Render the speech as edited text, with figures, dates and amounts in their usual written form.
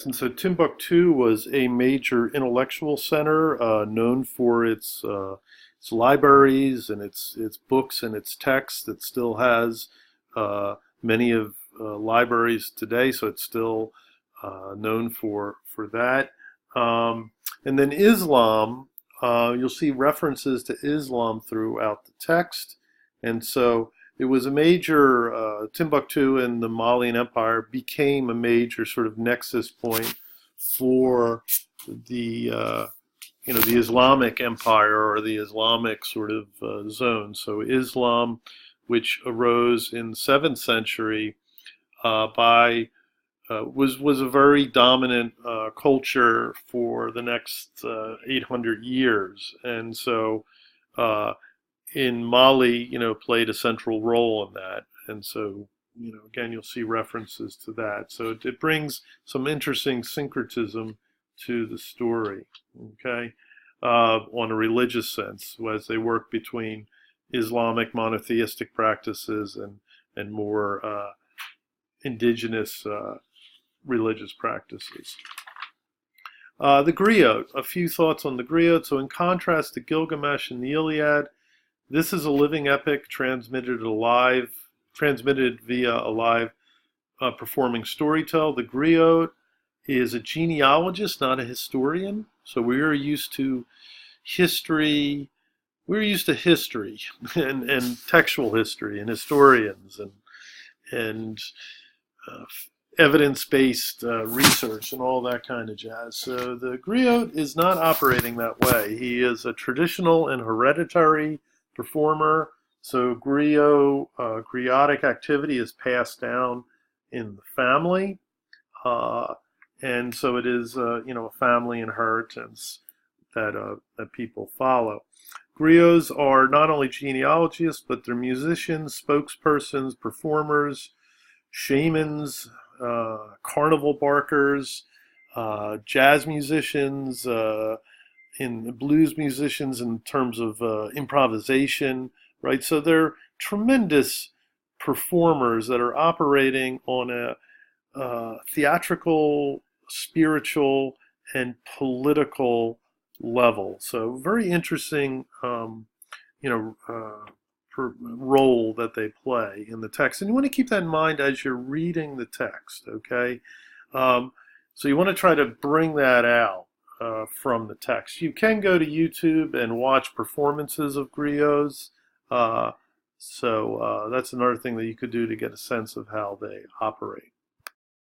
And so Timbuktu was a major intellectual center, known for its libraries and its books and its texts. It still has many of libraries today, so it's still known for that. Um, and then Islam, you'll see references to Islam throughout the text, and so it was a major, Timbuktu and the Malian Empire became a major sort of nexus point for the, the Islamic Empire or the Islamic sort of zone. So Islam, which arose in the 7th century, by was a very dominant culture for the next 800 years, and so uh, in Mali, played a central role in that. And so, again, you'll see references to that. So it brings some interesting syncretism to the story, okay, on a religious sense, as they work between Islamic monotheistic practices and more indigenous religious practices. The griot, a few thoughts on the griot. So in contrast to Gilgamesh and the Iliad, this is a living epic transmitted via a live performing storytell. The griot is a genealogist, not a historian. So we're used to history. We're used to history and textual history and historians and uh, evidence-based research and all that kind of jazz. So the griot is not operating that way. He is a traditional and hereditary performer. So griotic activity is passed down in the family, uh, and so it is a family inheritance that people follow. Griots are not only genealogists, but they're musicians, spokespersons, performers, shamans, carnival barkers, jazz musicians, in blues musicians in terms of improvisation, right? So they're tremendous performers that are operating on a theatrical, spiritual, and political level. So very interesting, you know, role that they play in the text. And you want to keep that in mind as you're reading the text, okay? Um, so you want to try to bring that out from the text. You can go to YouTube and watch performances of griots. Uh, so that's another thing that you could do to get a sense of how they operate.